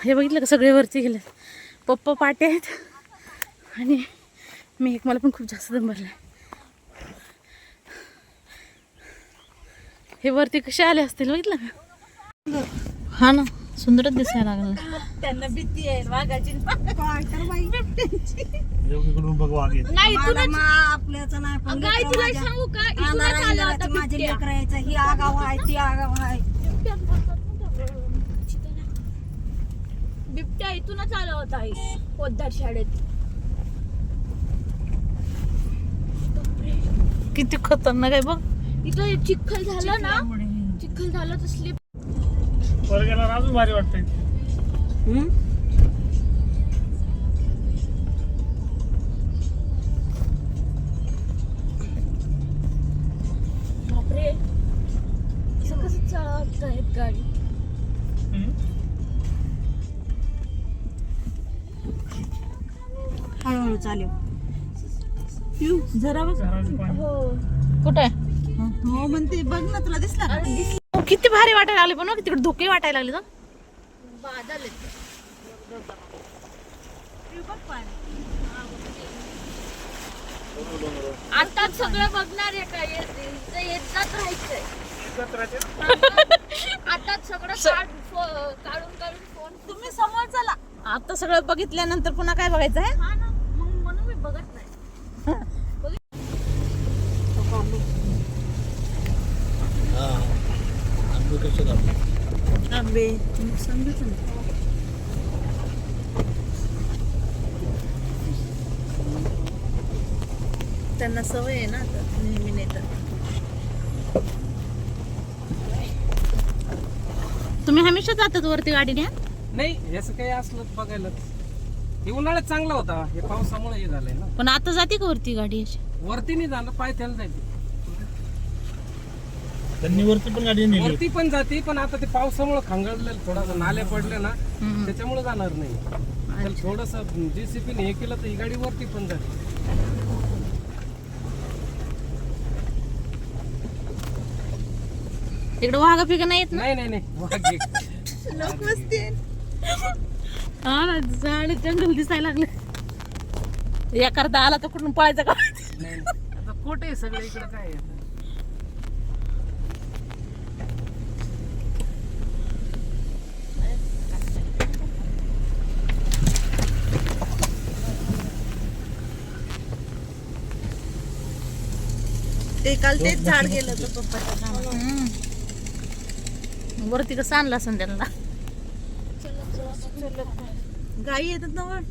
हे बघितलं का सगळे वरती गेले. पप्पा पाटे आहेत आणि मी एक, मला पण खूप जास्त दम भरलाय. हे वरती कसे आले असतील बघितलं का. हा ना, सुंदरच दिसायला लागलं. त्यांना भीती आहे वाघाची. नाही आपल्याचं नाही पण तुला सांगू का, इथूनच आला होता माझ्या बिबट्या. लेकरायचं ही आगाव आहे ती आगाव आहे. बिबट्या इथूनच आला होता पोद्दार शाळेत. किती खतरनाक आहे बघ. इथं चिखल झालं ना, चिखल झालं तर स्लिप. अजून भारी वाटतंय. बापरे, असं कसं चालवतायत गाडी. हळूहळू चालेल. जरा बघ. हो कुठे हो म्हणते बघ ना, तुला दिसला का? हो, किती भारी वाटायला लागले. पण तिकडे धोके वाटायला लागले. बादल आहेत. आता सगळं बघणार आहे का, येत जात राहायचंय. आता सगळं काढून काढून फोन. तुम्ही समोर चला. आता सगळं बघितल्यानंतर पुन्हा काय बघायचं आहे. हा ना, मग म्हणून मी बघत नाही. आंबे समजत ना. त्यांना सवय आहे ना आता नेहमी नेतात. तुम्ही हमेशा जातात वरती गाडीने. नाही, याचं काही असलं बघायला. हे उन्हाळ्यात चांगला होता, हे पावसामुळे हे झालंय ना. पण आता जाते का वरती गाडी अशी. वरती नाही जाणं, पाय त्याला जायचे. त्यांनी वरती पण गाडी नेली. वरती पण जाते, पण आता ते पावसामुळे खांगळलेलं थोडासा, नाले पडले ना त्याच्यामुळे जाणार नाही. थोडस जेसीपीने हे केलं तर ही गाडी वरती पण जाते. तिकडे वाघा पिका नाही येत ना. नाही वाघ लोक बसते. हा ना, झाड जंगल दिसायला लागले. या करता आला तर कुठून पळायचं का. नाही आता कोटे सगळे इकडे काय आहे. ते काल तेच झाड गेलं होतं पप्पाच्या कामात. वरती कसं आणलं असं त्यांना. गाई येतात ना वर.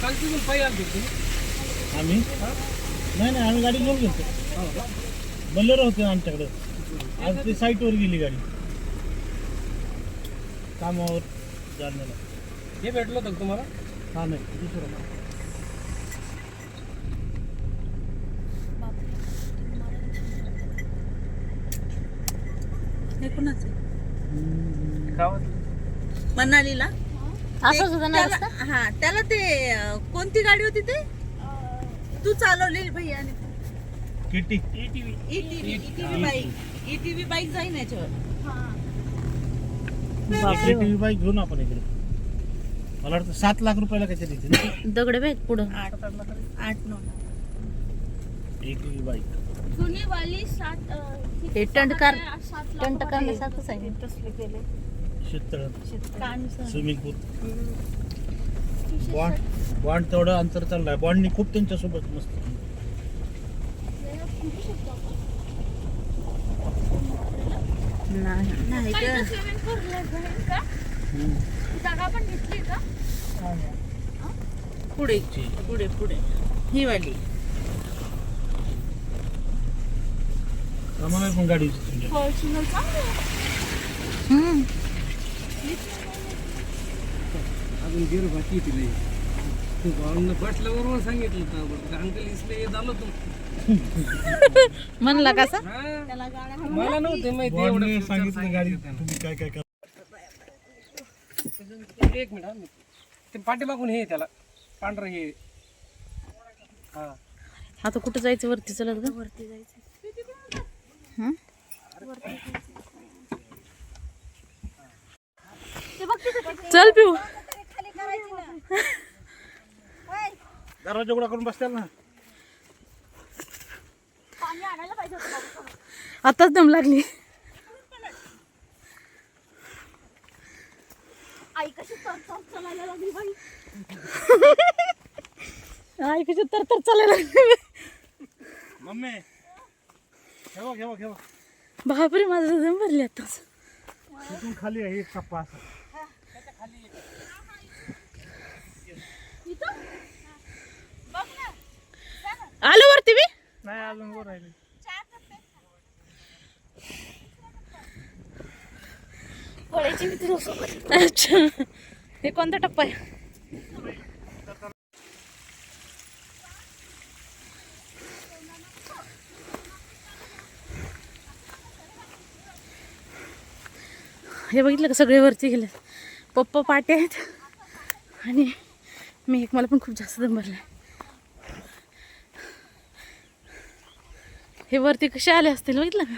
काल तुम्ही पायी आलते तुम्ही? आम्ही नाही आम्ही गाडी घेऊन गेलो. बोलेरो होते आमच्याकडे. आज ती साईटवर गेली गाडी कामावर जालन्याला. हे भेटलं होतं का तुम्हाला? हा नाही दुसरं. हे कुणाचं? गावात मनालीला असंच होतं ना रस्ता? हा त्याला ते कोणती गाडी होती ते तू चालवलेली भैयाने? किटी ईटीव्ही बाईक बाईक जाईन याच्यावर. ईटीव्ही बाईक घेऊन आपण इकडे. मला वाटतं 7 लाख रुपयाला काहीतरी देते. दगड बघ पुढं. 8-9 ईटीव्ही बाईक. जुनी वाली 7 हे टंटकार करण्यासारखंच आहे. तसले केले. शेततळ, कान स्विमिंग पूल, बॉन्ड तेवढं अंतर चाललंय. बॉन्डनी खूप त्यांच्यासोबत मस्त. नाही का? स्विमिंग पूल का जागा पण घेतली का? पुढे पुढे पुढे ही वाली. आम्हाला पण गाडी फॉर्च्युनर चांगलं. अजून गिर बाकी तिला. तू भावना बसल्याबरोबर सांगितलं होतं अंकल इसले झालं तू. म्हणला कसा. मला नव्हते माहिती एवढं सांगितलं गाडी तुम्ही काय काय करा. एक मिनिट. ते पाठीमागून हे आहे त्याला पांढरं हे. हा आता कुठं जायचं वरती चलत ग? वरती जायचं. हं? चल पिऊ. दरवाजा उघडा करून बसताल ना. पाणी आणायला पाहिजे होतं बाबा. आताच दम लागली. आई कशी तर चालायला लागली बाई. आई कशी तर चालायला लागली. मम्मी घेवा घेवा घेवा. बापरे माझं दम भरली आताच. तिथून खाली आहे एक टप्पा असा. आलो वरती मी. नाही अजून वर राहिले. फळाची मी तुला सोबत. अच्छा हे कोणता टप्पा आहे? हे बघितलं का सगळे वरती गेले. पप्पा पाटे आहेत आणि मी एक. मला पण खूप जास्त दम भरलाय. हे वरती कसे आले असतील बघितलं का?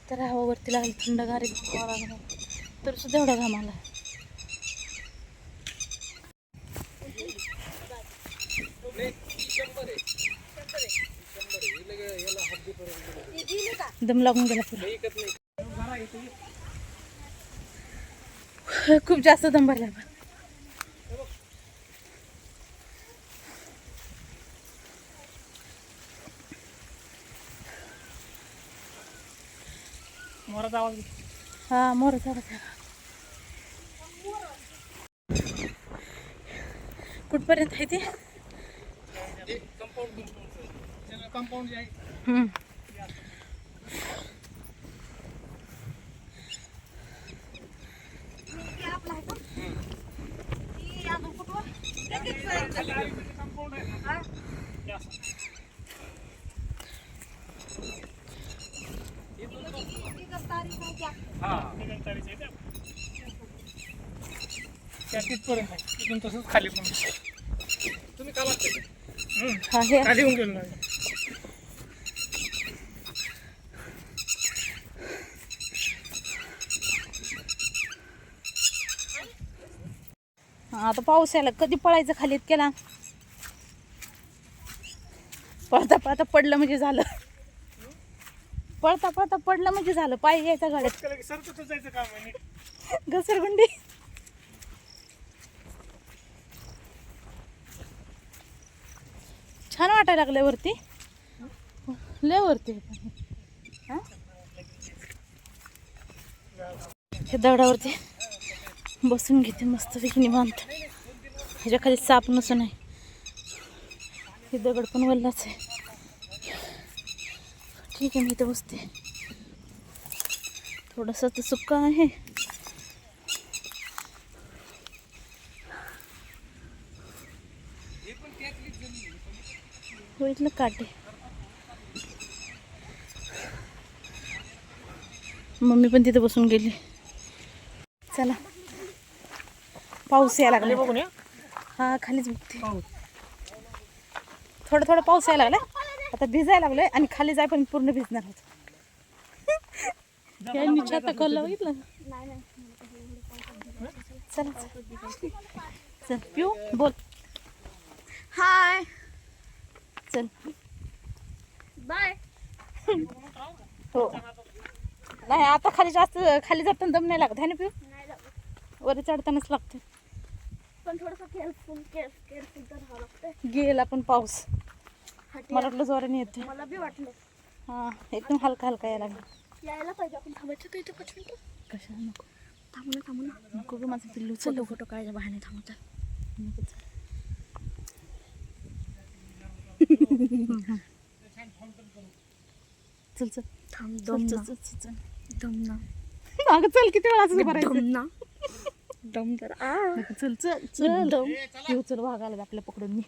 तर हवा वरती लागली थंडगार एकदम तर सुद्धा एवढा घाम आला. दम लागून गेला पुरा. खूप जास्त दम भरला पण. मोराचा आवाज. हा मोराचा आवाज. कुठपर्यंत आहे ते? कंपाऊंड जे आहे हम्म. कंपाऊंड आहे. तिथपर्यंत तिथून तसंच खाली पण तुम्ही का लागते हा हे खाली येऊन गेलो नाही. आता पाऊस यायला कधी पळायचं खालीत केला. पळता पळता पडलं म्हणजे झालं. पळता पळता पडलं म्हणजे झालं. पाय यायचा गाड्यात. सरकतच जायचं काम आहे. घसरगुंडी. छान वाटायला लागलंय वरती. लय वरती हा? हे दगडावरती बसून घेते मस्त पैकी निवांत. ह्याच्या खाली साप नसून आहे. हे दगड पण वल्लाच आहे. ठीक आहे मी इथं बसते. थोडंसं तर सुक्का आहे. हो इथलं काटे. मम्मी पण तिथे बसून गेली. चला पाऊस यायला लागला. बघून या. हा खालीच बघते. थोडं थोडं पाऊस यायला लागला. आता भिजायला लागलोय आणि खाली जाय पण पूर्ण भिजणार होत. यांनी छाता खोलला बघितलं. चला चल पिऊ बोल. हाय चल बाय. हो नाही आता खाली जास्त खाली जाताना दम नाही लागत आहे ना पिऊ. वर चढतानाच लागतं. पण थोडंसं केअरफुल तर राहावं लागतं. गेला पण पाऊस. मला वाटलं जोराने येते. मला बी वाटलं हा एकदम हलका हलका यायला लागला. यायला पाहिजे. आपण थांबायचं का इथं 5 मिनिटं? कशाला नको. थांबू ना. नको ग माझं पिल्लू. चल फोटो काढायच्या बहाने थांबवतात. नको चल. चल चल थांब चल दम चल ना. चल चल चल. दम ना. अगं चल किती वेळा असं भरायचं. दम ना. दम तर चल चल चल चल वाघ आला आपल्या पकडून मी